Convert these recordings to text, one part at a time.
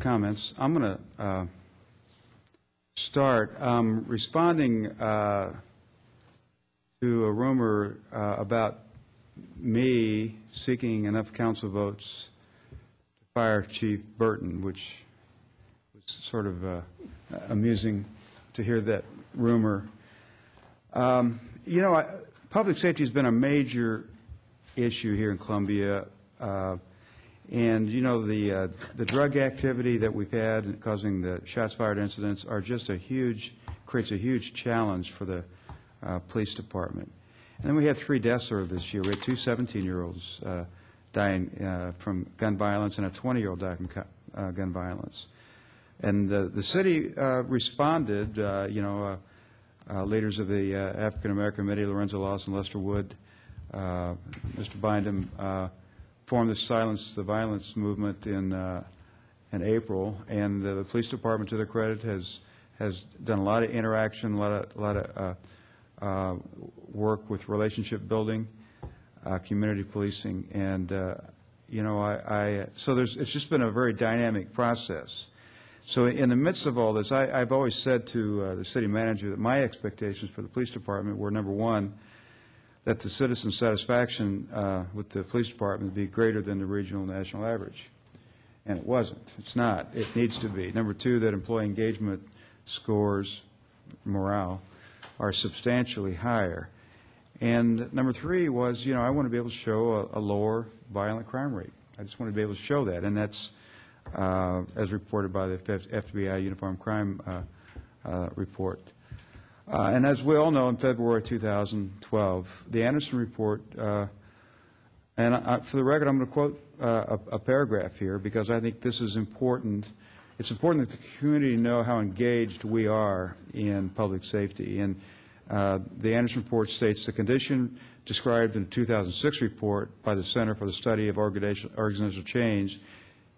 comments. I'm going to start responding to a rumor about me seeking enough council votes to fire Chief Burton, which was sort of amusing to hear that rumor. You know, public safety has been a major issue here in Columbia, and you know the drug activity that we've had causing the shots fired incidents are just creates a huge challenge for the police department. And then we had 3 deaths this year. We had 2 17-year-olds dying from gun violence and a 20-year-old died from gun violence. And the city responded. You know, leaders of the African American Committee, Lorenzo Lawson, Lester Wood, Mr. Bindum, formed the Silence the Violence movement in April, and the police department, to their credit, has done a lot of interaction, a lot of work with relationship building, community policing, and you know, so it's just been a very dynamic process. So in the midst of all this, I've always said to the city manager that my expectations for the police department were, number one, that the citizen satisfaction with the police department be greater than the regional and national average. And it wasn't. It's not. It needs to be. Number 2, that employee engagement scores, morale, are substantially higher. And number 3 was, you know, I want to be able to show a lower violent crime rate. I just want to be able to show that. And that's as reported by the FBI Uniform Crime Report. And as we all know, in February 2012, the Anderson Report, and for the record, I'm going to quote a paragraph here because I think this is important. It's important that the community know how engaged we are in public safety. And the Anderson Report states the condition described in the 2006 report by the Center for the Study of Organizational Change,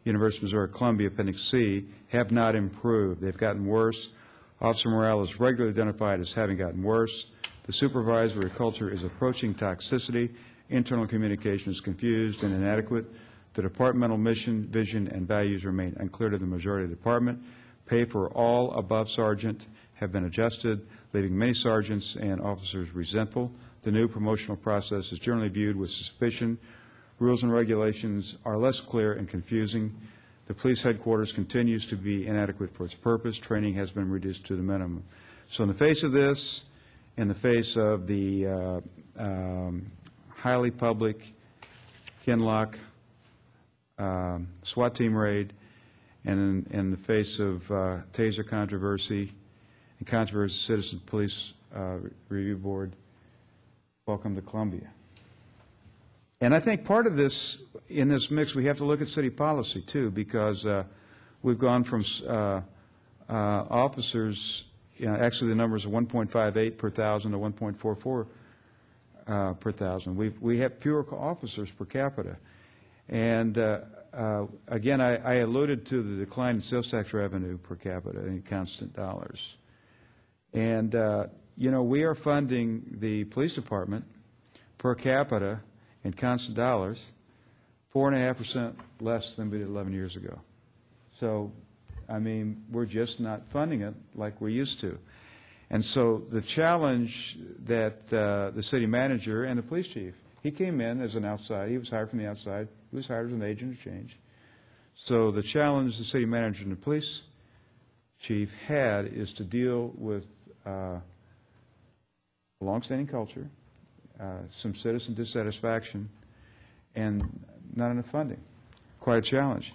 University of Missouri Columbia, Appendix C, have not improved. They've gotten worse. Officer morale is regularly identified as having gotten worse. The supervisory culture is approaching toxicity. Internal communication is confused and inadequate. The departmental mission, vision, and values remain unclear to the majority of the department. Pay for all above sergeant have been adjusted, leaving many sergeants and officers resentful. The new promotional process is generally viewed with suspicion. Rules and regulations are less clear and confusing. The police headquarters continues to be inadequate for its purpose. Training has been reduced to the minimum. So in the face of this, in the face of the highly public Kinlock SWAT team raid, and in the face of taser controversy and controversy, Citizen Police Review Board, welcome to Columbia. And I think part of this, in this mix, we have to look at city policy, too, because we've gone from officers, you know, actually the numbers are 1.58 per thousand to 1.44 per thousand. We have fewer officers per capita. And again, I alluded to the decline in sales tax revenue per capita in constant dollars. And, you know, we are funding the police department per capita in constant dollars 4.5% less than we did 11 years ago. So, I mean, we're just not funding it like we used to. And so the challenge that the city manager and the police chief, he came in as an outside, he was hired from the outside, he was hired as an agent of change. So the challenge the city manager and the police chief had is to deal with a longstanding culture, some citizen dissatisfaction, and not enough funding. Quite a challenge.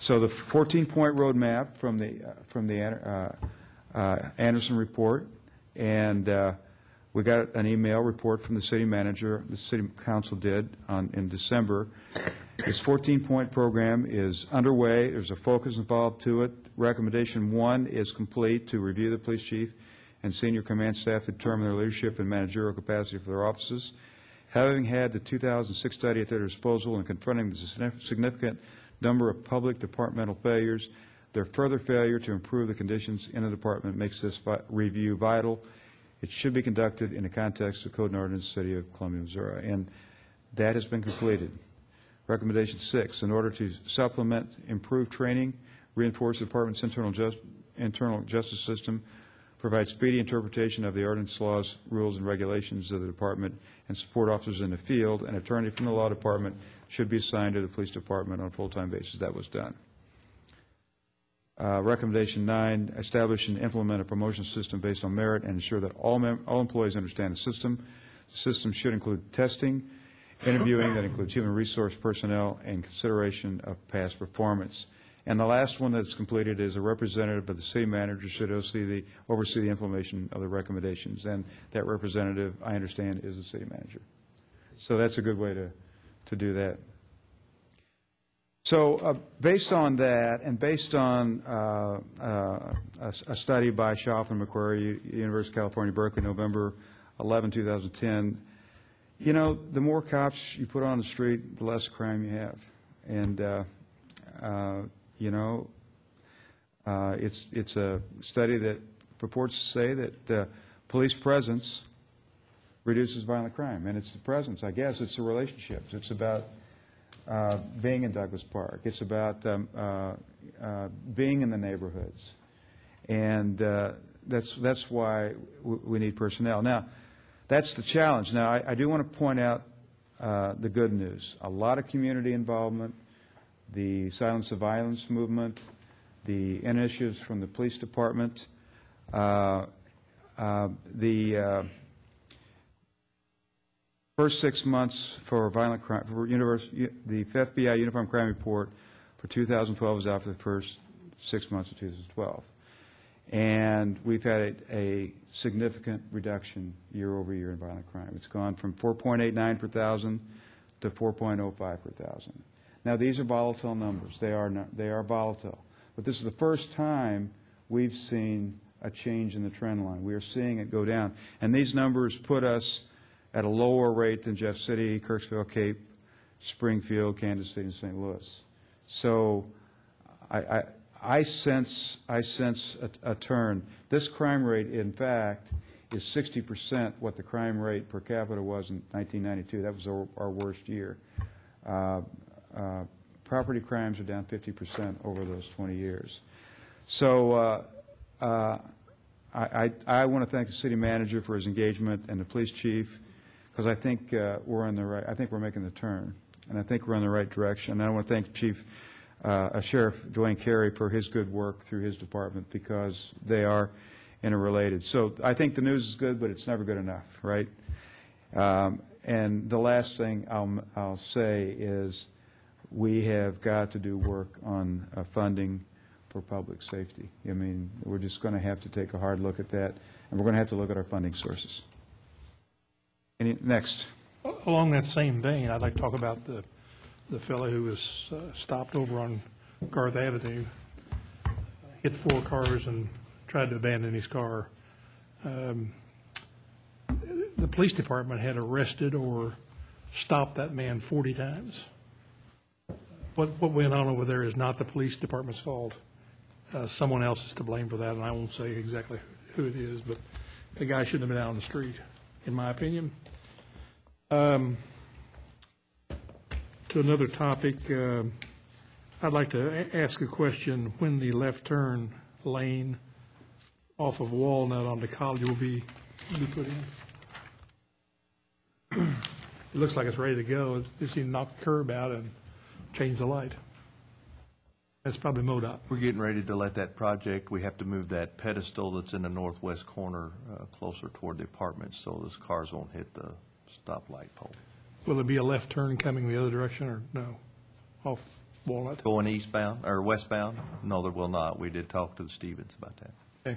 So the 14-point roadmap from the Anderson report, and we got an email report from the city manager, the city council did in December. This 14-point program is underway. There's a focus involved to it. Recommendation 1 is complete, to review the police chief and senior command staff to determine their leadership and managerial capacity for their offices. Having had the 2006 study at their disposal and confronting the significant number of public departmental failures, their further failure to improve the conditions in the department makes this review vital. It should be conducted in the context of Code and Ordinance of the City of Columbia, Missouri. And that has been completed. Recommendation 6, in order to supplement improved training, reinforce the department's internal justice system, provide speedy interpretation of the ordinance, laws, rules, and regulations of the department, and support officers in the field. An attorney from the law department should be assigned to the police department on a full-time basis. That was done. Recommendation 9, establish and implement a promotion system based on merit and ensure that all employees understand the system. The system should include testing, interviewing that includes human resource personnel, and consideration of past performance. And the last one that's completed is a representative of the city manager should oversee the implementation of the recommendations. And that representative, I understand, is the city manager. So that's a good way to do that. So based on that, and based on a study by Schaff and Macquarie, University of California, Berkeley, November 11, 2010, you know, the more cops you put on the street, the less crime you have. And, you know, it's a study that purports to say that police presence reduces violent crime. And it's the presence, I guess. It's the relationships. It's about being in Douglas Park. It's about being in the neighborhoods. And that's why we need personnel. Now, that's the challenge. Now, I do want to point out the good news. A lot of community involvement, the Silence of Violence movement, the initiatives from the police department, the first 6 months for violent crime, the FBI Uniform Crime Report for 2012 was out for the first 6 months of 2012. And we've had a significant reduction year over year in violent crime. It's gone from 4.89 per thousand to 4.05 per thousand. Now, these are volatile numbers. They are volatile. But this is the first time we've seen a change in the trend line. We are seeing it go down. And these numbers put us at a lower rate than Jeff City, Kirksville, Cape, Springfield, Kansas City, and St. Louis. So I sense a turn. This crime rate, in fact, is 60% what the crime rate per capita was in 1992. That was our worst year. Property crimes are down 50% over those 20 years. So I want to thank the city manager for his engagement and the police chief, because I think we're on the right. I think we're making the turn, and I think we're in the right direction. And I want to thank Sheriff Dwayne Carey for his good work through his department, because they are interrelated. So I think the news is good, but it's never good enough, right? And the last thing I'll say is we have got to do work on funding for public safety. I mean, we're just going to have to take a hard look at that, and we're going to have to look at our funding sources. Next. Along that same vein, I'd like to talk about the fellow who was stopped over on Garth Avenue, hit 4 cars and tried to abandon his car. The police department had arrested or stopped that man 40 times. What went on over there is not the police department's fault. Someone else is to blame for that, and I won't say exactly who it is, but the guy shouldn't have been out on the street, in my opinion. To another topic, I'd like to ask a question. When the left turn lane off of Walnut onto College will be put in? It looks like it's ready to go. Just need to knock the curb out and change the light. That's probably MoDOT. We're getting ready to let that project. We have to move that pedestal that's in the northwest corner closer toward the apartments so those cars won't hit the stoplight pole. Will there be a left turn coming the other direction, or no? Off Walnut? Going eastbound or westbound? No, there will not. We did talk to the Stevens about that. Okay.